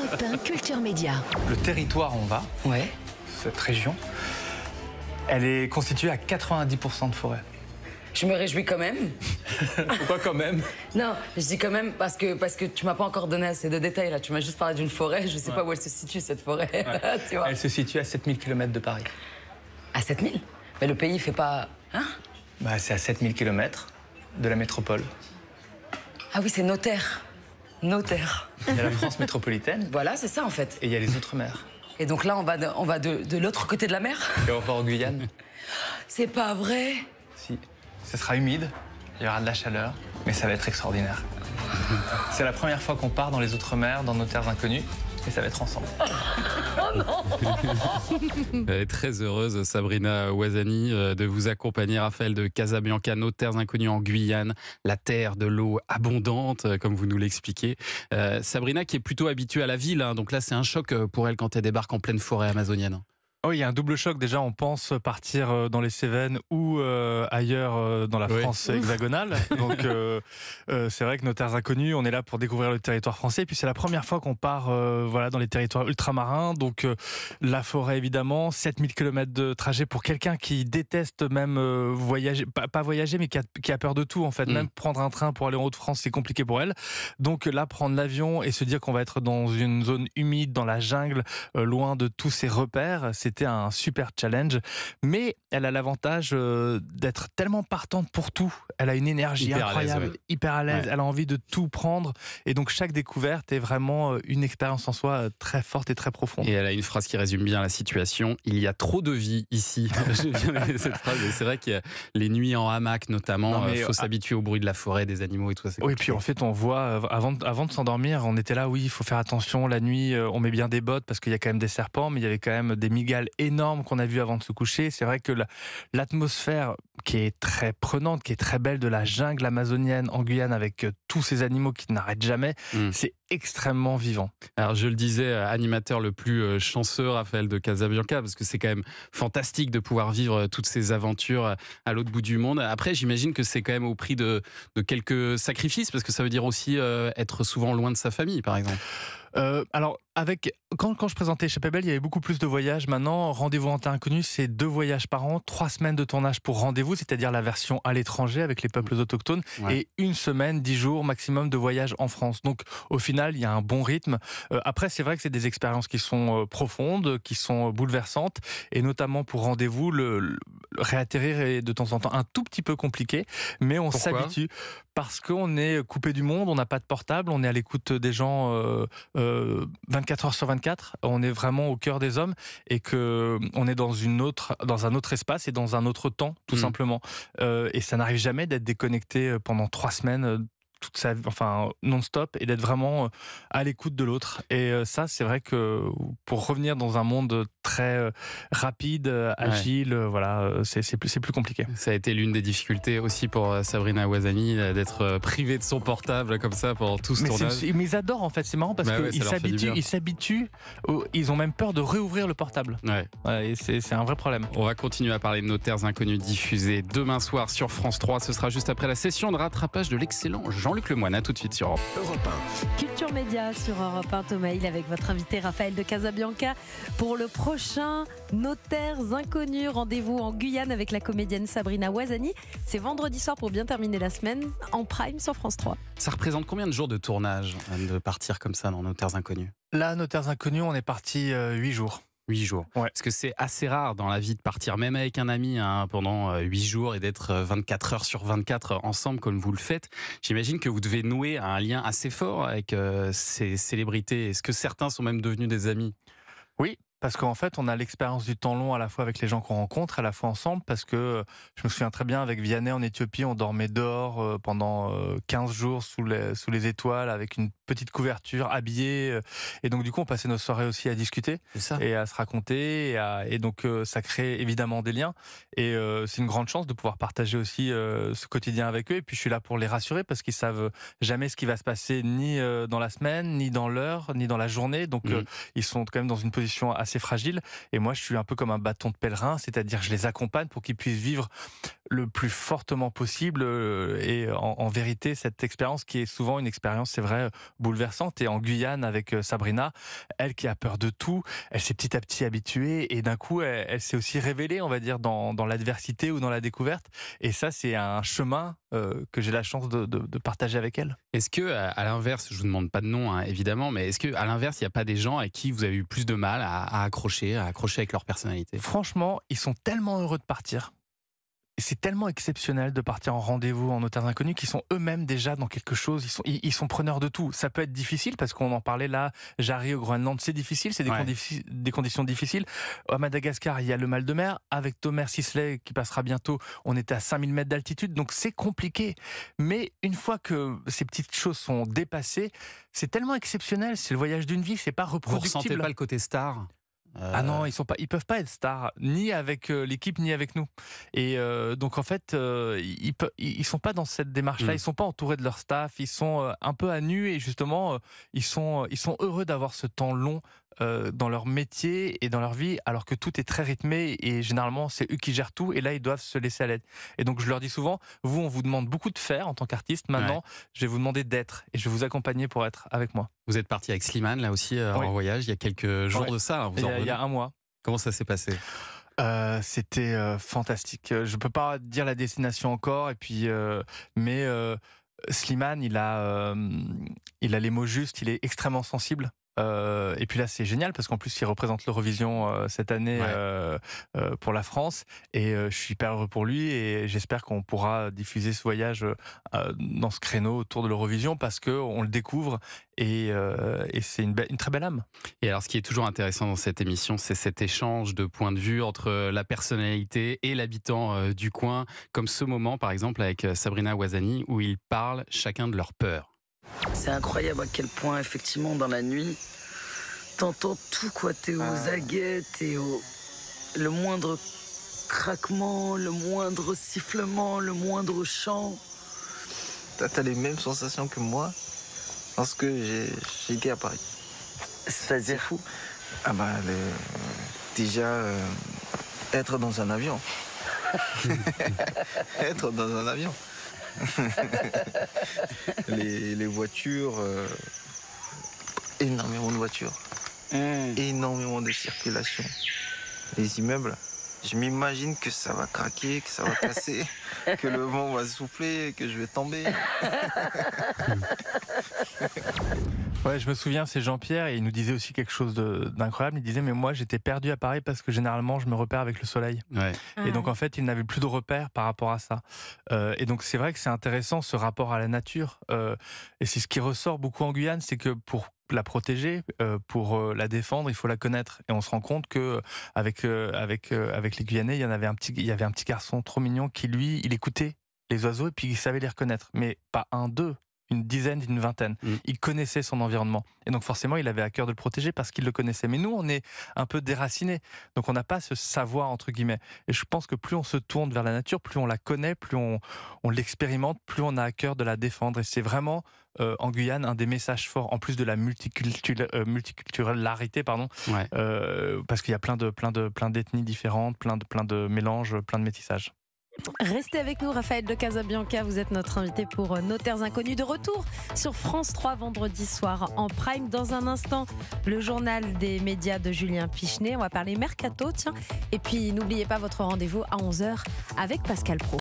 Europe 1 Culture Média. Le territoire où on va, Ouais. cette région, elle est constituée à 90% de forêt. Je me réjouis quand même. Pourquoi quand même? Non, je dis quand même parce que tu m'as pas encore donné assez de détails là. Tu m'as juste parlé d'une forêt. Je sais pas où elle se situe cette forêt. Ouais. Tu vois. Elle se situe à 7000 km de Paris. À 7000. Mais le pays fait pas. Hein? Bah, c'est à 7000 km de la métropole. Ah oui, c'est notaire. Notaire. Il y a la France métropolitaine Voilà, c'est ça en fait. et il y a les Outre-mer. Et donc là, on va de l'autre côté de la mer. Et on va en Guyane. C'est pas vrai. Si. Ce sera humide, il y aura de la chaleur, mais ça va être extraordinaire. C'est la première fois qu'on part dans les Outre-mer, dans nos terres inconnues, et ça va être ensemble. Elle est très heureuse, Sabrina Ouazani, de vous accompagner, Raphaël de Casabianca, nos terres inconnues en Guyane, la terre de l'eau abondante, comme vous nous l'expliquez. Sabrina qui est plutôt habituée à la ville, hein, donc là c'est un choc pour elle quand elle débarque en pleine forêt amazonienne. Oui, il y a un double choc. Déjà, on pense partir dans les Cévennes ou ailleurs dans la France hexagonale. Donc, c'est vrai que nos terres inconnues, on est là pour découvrir le territoire français. Et puis, c'est la première fois qu'on part voilà, dans les territoires ultramarins. Donc, la forêt, évidemment, 7000 km de trajet pour quelqu'un qui déteste même voyager, pas voyager, mais qui a peur de tout, en fait. Même prendre un train pour aller en Haute-France, c'est compliqué pour elle. Donc, là, prendre l'avion et se dire qu'on va être dans une zone humide, dans la jungle, loin de tous ses repères, c'était un super challenge, mais elle a l'avantage d'être tellement partante pour tout. Elle a une énergie incroyable, hyper à l'aise, elle a envie de tout prendre, et donc chaque découverte est vraiment une expérience en soi très forte et très profonde. Et elle a une phrase qui résume bien la situation: il y a trop de vie ici. J'ai bien aimé cette phrase, et c'est vrai qu'il y a les nuits en hamac notamment, il faut s'habituer au bruit de la forêt, des animaux et tout ça. Oui, puis en fait on voit, avant de s'endormir, on était là, oui, il faut faire attention, la nuit on met bien des bottes parce qu'il y a quand même des serpents, mais il y avait quand même des mygales énormes qu'on a vu avant de se coucher. C'est vrai que l'atmosphère qui est très prenante, qui est très belle de la jungle amazonienne en Guyane avec tous ces animaux qui n'arrêtent jamais, c'est extrêmement vivant. Alors je le disais, animateur le plus chanceux, Raphaël de Casabianca, parce que c'est quand même fantastique de pouvoir vivre toutes ces aventures à l'autre bout du monde. Après, j'imagine que c'est quand même au prix de quelques sacrifices, parce que ça veut dire aussi être souvent loin de sa famille, par exemple. Alors, quand je présentais chez Pebble, il y avait beaucoup plus de voyages. Maintenant, Rendez-vous en terre inconnue, c'est 2 voyages par an, 3 semaines de tournage pour Rendez-vous, c'est-à-dire la version à l'étranger avec les peuples autochtones, et 1 semaine, 10 jours maximum de voyage en France. Donc, au final, il y a un bon rythme. Après, c'est vrai que c'est des expériences qui sont profondes, qui sont bouleversantes, et notamment pour Rendez-vous, le réatterrir est de temps en temps un tout petit peu compliqué, mais on s'habitue parce qu'on est coupé du monde, on n'a pas de portable, on est à l'écoute des gens 24 heures sur 24, on est vraiment au cœur des hommes, et que on est dans un autre espace et dans un autre temps, tout simplement. Et ça n'arrive jamais d'être déconnecté pendant 3 semaines. Non-stop, et d'être vraiment à l'écoute de l'autre. Et ça, c'est vrai que pour revenir dans un monde très rapide, agile, voilà, c'est plus compliqué. Ça a été l'une des difficultés aussi pour Sabrina Ouazani, d'être privée de son portable comme ça pendant tout ce tournage. Mais ils adorent, en fait, c'est marrant parce qu'ils s'habituent, ils ont même peur de réouvrir le portable. Et c'est un vrai problème. On va continuer à parler de nos terres inconnues diffusées demain soir sur France 3. Ce sera juste après la session de rattrapage de l'excellent Jean-Luc Lemoyne. À tout de suite sur Europe. Culture Média sur Europe 1, Thomas Hill avec votre invité Raphaël de Casabianca pour le prochain Nos terres inconnues. Rendez-vous en Guyane avec la comédienne Sabrina Ouazani. C'est vendredi soir pour bien terminer la semaine en prime sur France 3. Ça représente combien de jours de tournage de partir comme ça dans Nos terres inconnues? Là, Nos terres inconnues, on est parti 8 jours. 8 jours. Parce que c'est assez rare dans la vie de partir, même avec un ami, pendant 8 jours et d'être 24 heures sur 24 ensemble comme vous le faites. J'imagine que vous devez nouer un lien assez fort avec ces célébrités. Est-ce que certains sont même devenus des amis? Oui. Parce qu'en fait, on a l'expérience du temps long à la fois avec les gens qu'on rencontre, à la fois ensemble, parce que je me souviens très bien avec Vianney en Éthiopie, on dormait dehors pendant 15 jours sous les étoiles avec une petite couverture, habillés. Et donc du coup, on passait nos soirées aussi à discuter et à se raconter. Et donc ça crée évidemment des liens. Et c'est une grande chance de pouvoir partager aussi ce quotidien avec eux. Et puis je suis là pour les rassurer parce qu'ils savent jamais ce qui va se passer ni dans la semaine, ni dans l'heure, ni dans la journée. Donc ils sont quand même dans une position assez assez fragiles. Et moi, je suis un peu comme un bâton de pèlerin, c'est-à-dire je les accompagne pour qu'ils puissent vivre le plus fortement possible et en vérité, cette expérience qui est souvent une expérience, c'est vrai, bouleversante. Et en Guyane, avec Sabrina, elle qui a peur de tout, elle s'est petit à petit habituée et d'un coup, elle s'est aussi révélée, on va dire, dans l'adversité ou dans la découverte. Et ça, c'est un chemin que j'ai la chance de partager avec elle. Est-ce que, à l'inverse, je vous demande pas de nom, hein, évidemment, mais est-ce que, à l'inverse, il n'y a pas des gens avec qui vous avez eu plus de mal à accrocher avec leur personnalité? Franchement, ils sont tellement heureux de partir. Et c'est tellement exceptionnel de partir en rendez-vous en Notaires Inconnus qu'ils sont eux-mêmes déjà dans quelque chose. Ils sont preneurs de tout. Ça peut être difficile parce qu'on en parlait là. Jarry au Groenland, c'est difficile. C'est des conditions difficiles. À Madagascar, il y a le mal de mer. Avec Tomer Sisley qui passera bientôt, on était à 5000 mètres d'altitude. Donc c'est compliqué. Mais une fois que ces petites choses sont dépassées, c'est tellement exceptionnel. C'est le voyage d'une vie. C'est pas reproductible. Vous ressentez pas le côté star? Ah non, ils peuvent pas être stars, ni avec l'équipe, ni avec nous. Et donc en fait, ils sont pas dans cette démarche-là. Ils sont pas entourés de leur staff. Ils sont un peu à nu et justement, ils sont heureux d'avoir ce temps long dans leur métier et dans leur vie, alors que tout est très rythmé et généralement c'est eux qui gèrent tout. Et là, ils doivent se laisser à l'aide. Et donc je leur dis souvent, vous, on vous demande beaucoup de faire en tant qu'artiste. Maintenant, je vais vous demander d'être et je vais vous accompagner pour être avec moi. Vous êtes parti avec Slimane là aussi en voyage il y a quelques jours de ça. Hein, il y a un mois. Comment ça s'est passé? C'était fantastique. Je peux pas dire la destination encore. Et puis, mais Slimane, il a les mots justes. Il est extrêmement sensible. Et puis là, c'est génial parce qu'en plus, il représente l'Eurovision cette année pour la France. Et je suis hyper heureux pour lui et j'espère qu'on pourra diffuser ce voyage dans ce créneau autour de l'Eurovision parce qu'on le découvre et c'est une très belle âme. Et alors, ce qui est toujours intéressant dans cette émission, c'est cet échange de points de vue entre la personnalité et l'habitant du coin, comme ce moment, par exemple, avec Sabrina Ouazani, où ils parlent chacun de leur peur. C'est incroyable à quel point, effectivement, dans la nuit, t'entends tout, quoi. T'es aux aguets, le moindre craquement, le moindre sifflement, le moindre chant. T'as les mêmes sensations que moi lorsque j'ai été à Paris. C'est fou. Ah bah, déjà, être dans un avion. Être dans un avion. les voitures, énormément de voitures, énormément de circulation. Les immeubles, je m'imagine que ça va craquer, que ça va casser, que le vent va souffler, que je vais tomber. Ouais, je me souviens, c'est Jean-Pierre et il nous disait aussi quelque chose d'incroyable. Il disait, mais moi j'étais perdu à Paris parce que généralement je me repère avec le soleil. Et donc en fait, il n'avait plus de repères par rapport à ça. Et donc c'est vrai que c'est intéressant ce rapport à la nature. Et c'est ce qui ressort beaucoup en Guyane, c'est que pour la protéger, pour la défendre, il faut la connaître. Et on se rend compte que avec les Guyanais, il y avait un petit garçon trop mignon qui lui, il écoutait les oiseaux et puis il savait les reconnaître, mais pas un, deux. Une dizaine, une vingtaine. Il connaissait son environnement. Et donc forcément, il avait à cœur de le protéger parce qu'il le connaissait. Mais nous, on est un peu déracinés. Donc on n'a pas ce savoir, entre guillemets. Et je pense que plus on se tourne vers la nature, plus on la connaît, plus on l'expérimente, plus on a à cœur de la défendre. Et c'est vraiment, en Guyane, un des messages forts, en plus de la multiculturalité, parce qu'il y a plein d'ethnies différentes, plein de mélanges, plein de métissages. Restez avec nous, Raphaël de Casabianca, vous êtes notre invité pour Notaires Inconnus, de retour sur France 3 vendredi soir en prime. Dans un instant, le journal des médias de Julien Pichenet, on va parler mercato, tiens. Et puis n'oubliez pas votre rendez-vous à 11h avec Pascal Praud.